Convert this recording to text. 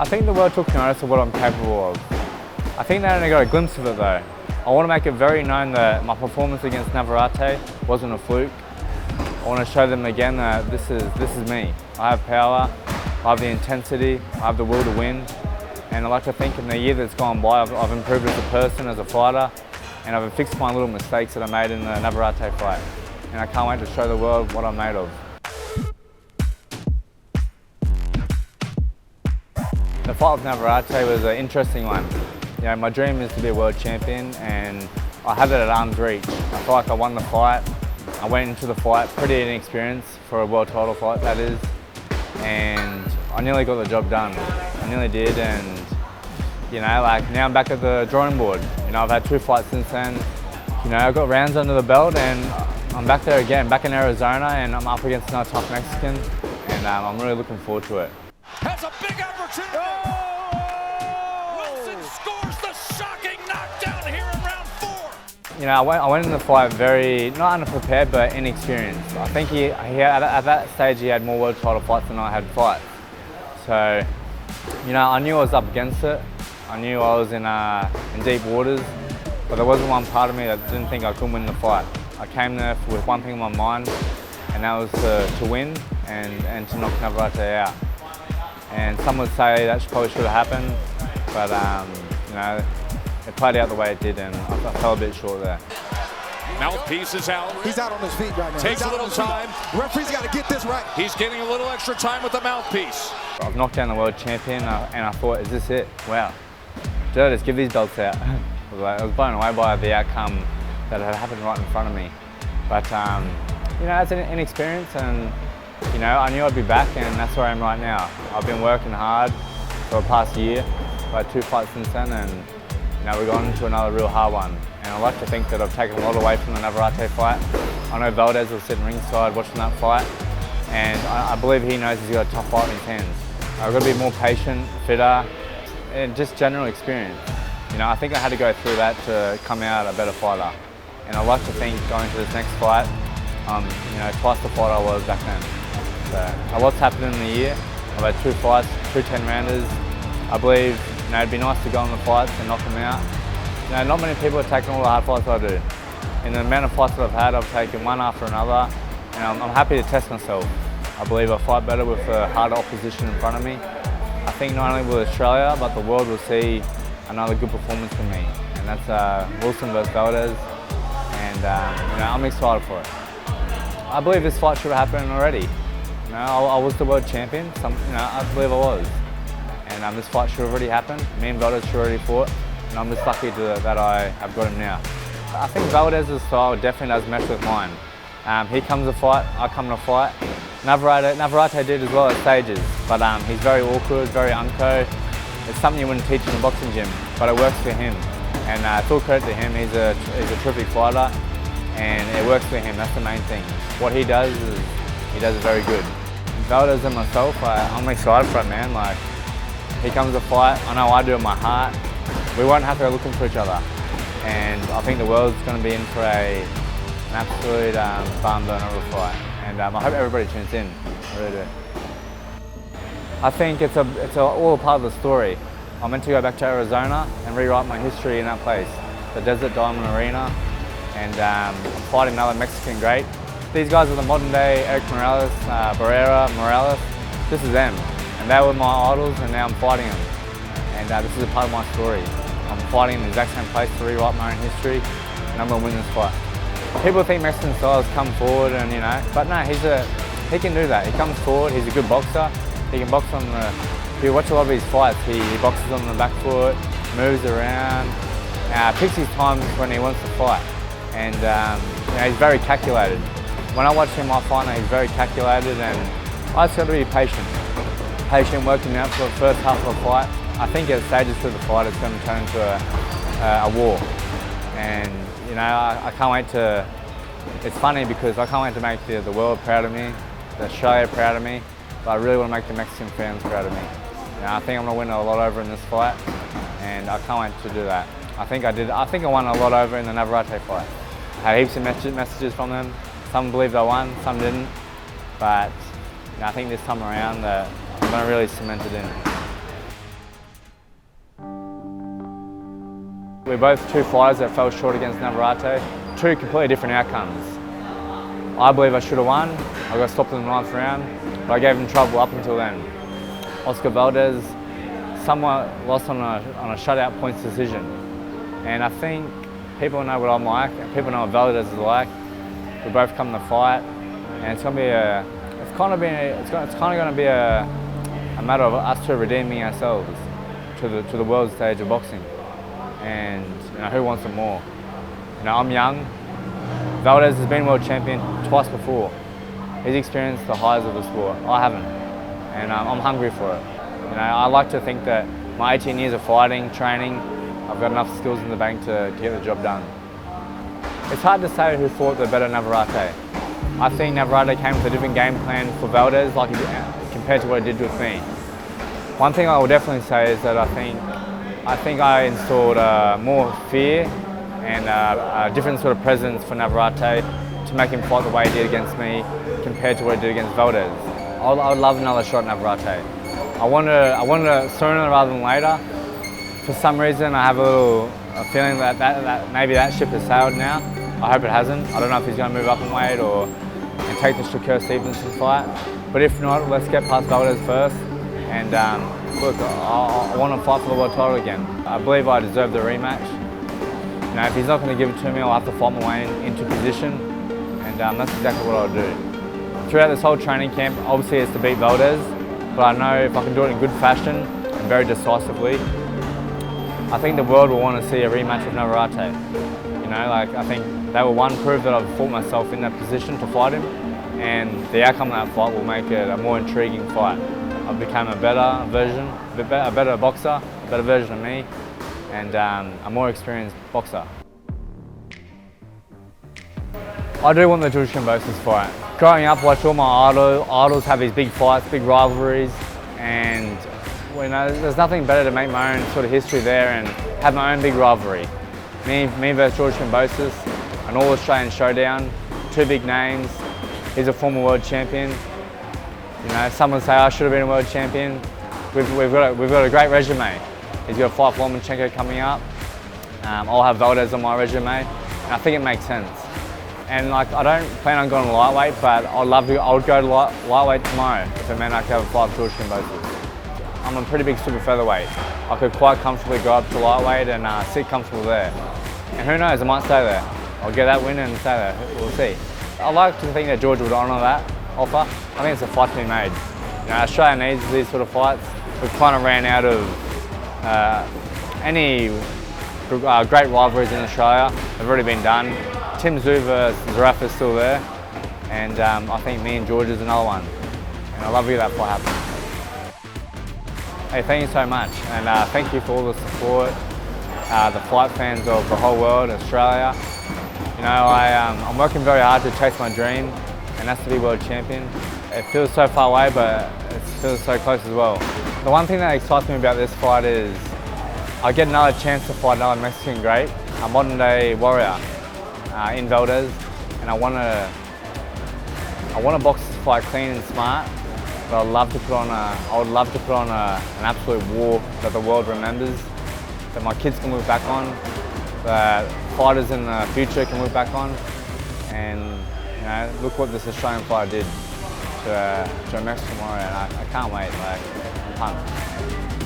I think the world took notice of what I'm capable of. I think they only got a glimpse of it though. I want to make it very known that my performance against Navarrete wasn't a fluke. I want to show them again that this is me. I have power, I have the intensity, I have the will to win. And I like to think in the year that's gone by, I've improved as a person, as a fighter, and I've fixed my little mistakes that I made in the Navarrete fight. And I can't wait to show the world what I'm made of. The fight with Navarrete was an interesting one. You know, my dream is to be a world champion, and I had it at arm's reach. I feel like I won the fight. I went into the fight pretty inexperienced for a world title fight, that is, and I nearly got the job done. I nearly did, and you know, like now I'm back at the drawing board. You know, I've had 2 fights since then. You know, I've got rounds under the belt, and I'm back there again, back in Arizona, and I'm up against another tough Mexican, and I'm really looking forward to it. Has a big opportunity. Wilson scores the shocking knockdown here in round 4. You know, I went in the fight very, not underprepared, but inexperienced. I think he at that stage he had more world title fights than I had fights. So, you know, I knew I was up against it. I knew I was in deep waters, but there wasn't one part of me that didn't think I couldn't win the fight. I came there with one thing in my mind, and that was to win and to knock Navarrete out. And some would say that probably should have happened, but you know, it played out the way it did, and I fell a bit short there. Mouthpiece is out. He's out on his feet right now. Takes a little time. Referee's got to get this right. He's getting a little extra time with the mouthpiece. I've knocked down the world champion, and I thought, is this it? Wow. Did I just give these belts out? I was blown away by the outcome that had happened right in front of me. But you know, it's an inexperience, and you know, I knew I'd be back, and that's where I am right now. I've been working hard for the past year. I've had 2 fights since then, and you know, we've gone into another real hard one. And I like to think that I've taken a lot away from the Navarrete fight. I know Valdez was sitting ringside watching that fight, and I believe he knows he's got a tough fight in his hands. I've got to be more patient, fitter, and just general experience. You know, I think I had to go through that to come out a better fighter. And I like to think going to this next fight, you know, twice the fighter I was back then. So a lot's happened in the year. I've had 2 fights, 2 10-rounders. I believe, you know, it'd be nice to go in the fights and knock them out. You know, not many people have taken all the hard fights I do. In the amount of fights that I've had, I've taken one after another, and I'm happy to test myself. I believe I fight better with a harder opposition in front of me. I think not only will Australia, but the world will see another good performance from me, and that's Wilson versus Valdez, and you know, I'm excited for it. I believe this fight should have happened already. You know, I was the world champion, you know, I believe I was. And this fight should have already happened. Me and Valdez should have already fought, and I'm just lucky that I have got him now. I think Valdez's style definitely does mesh with mine. He comes to fight, I come to fight. Navarrete did as well at stages, but he's very awkward, very unco. It's something you wouldn't teach in a boxing gym, but it works for him. And full credit to him, he's a terrific fighter, and it works for him, that's the main thing. What he does is, he does it very good. Valdez and myself, I'm excited for it, man. Like, he comes to fight, I know I do in my heart. We won't have to go looking for each other. And I think the world's going to be in for an absolute barn burner of a fight. And I hope everybody tunes in, I really do. I think it's all a part of the story. I'm meant to go back to Arizona and rewrite my history in that place, the Desert Diamond Arena, and I'm fighting another Mexican great. These guys are the modern day Eric Morales, Morales. This is them, and they were my idols, and now I'm fighting them. And this is a part of my story. I'm fighting in the exact same place to rewrite my own history, and I'm going to win this fight. People think Mexican styles come forward, and you know, but no, he can do that. He comes forward. He's a good boxer. He can box on the. If you watch a lot of his fights, he boxes on the back foot, moves around, picks his times when he wants to fight, and you know, he's very calculated. When I watch him, I find that he's very calculated, and I just got to be patient. Patient, working out for the first half of the fight. I think at stages through the fight, it's going to turn into a war, and you know, I can't wait to. It's funny because I can't wait to make the world proud of me, Australia proud of me, but I really want to make the Mexican fans proud of me. You know, I think I'm going to win a lot over in this fight, and I can't wait to do that. I think I did. I think I won a lot over in the Navarrete fight. I had heaps of messages from them. Some believed I won, some didn't. But you know, I think this time around I'm going to really cement it in. We're both two fighters that fell short against Navarrete. Two completely different outcomes. I believe I should have won. I got stopped in the 9th round, but I gave him trouble up until then. Oscar Valdez somewhat lost on a shutout points decision. And I think people know what I'm like, and people know what Valdez is like. We both come to fight, and it's kind of going to be a matter of us two redeeming ourselves to the world stage of boxing. And who wants it more? I'm young. Valdez has been world champion twice before. He's experienced the highs of the sport. I haven't, and I'm hungry for it. I like to think that my 18 years of fighting, training, I've got enough skills in the bank to get the job done. It's hard to say who fought the better Navarrete. I think Navarrete came with a different game plan for Valdez, compared to what he did with me. One thing I will definitely say is that I think I installed more fear and a different sort of presence for Navarrete to make him fight the way he did against me compared to what he did against Valdez. I would love another shot at Navarrete. I wanted sooner rather than later. For some reason, I have a feeling that maybe that ship has sailed now. I hope it hasn't. I don't know if he's going to move up in weight and take the Shakur Stevenson fight. But if not, let's get past Valdez first. And look, I want to fight for the world title again. I believe I deserve the rematch. If he's not going to give it to me, I'll have to fight my way into position. And that's exactly what I'll do. Throughout this whole training camp, obviously it's to beat Valdez. But I know if I can do it in good fashion and very decisively, I think the world will want to see a rematch with Navarrete. I think they will prove that I've fought myself in that position to fight him, and the outcome of that fight will make it a more intriguing fight. I've become a better version, a better boxer, a better version of me, and a more experienced boxer. I do want the George Kambosos fight. Growing up, I watched all my idols have these big fights, big rivalries, and there's nothing better to make my own sort of history there and have my own big rivalry. Me versus George Kambosos, an all-Australian showdown, two big names. He's a former world champion. Some would say I should have been a world champion. We've got a great resume. He's got a fight for Lomachenko coming up. I'll have Valdez on my resume, and I think it makes sense. And I don't plan on going to lightweight, but I would go to lightweight tomorrow if it meant I could have a fight with George Kambosos. I'm a pretty big super featherweight. I could quite comfortably go up to lightweight and sit comfortable there. And who knows, I might stay there. I'll get that win and stay there, we'll see. I like to think that George would honour that offer. I think it's a fight to be made. Australia needs these sort of fights. We've kind of ran out of any great rivalries in Australia. They've already been done. Tim Tszyu versus Zaraf is still there. And I think me and George is another one. And I love you that fight happens. Hey, thank you so much, and thank you for all the support, the fight fans of the whole world, Australia. I'm working very hard to chase my dream, and that's to be world champion. It feels so far away, but it feels so close as well. The one thing that excites me about this fight is I get another chance to fight another Mexican great, a modern day warrior in Valdez, and I want to box this fight clean and smart. But I would love to put on an absolute war that the world remembers, that my kids can look back on, that fighters in the future can look back on, and look what this Australian fighter did to a Mexican warrior, and I can't wait. I'm pumped.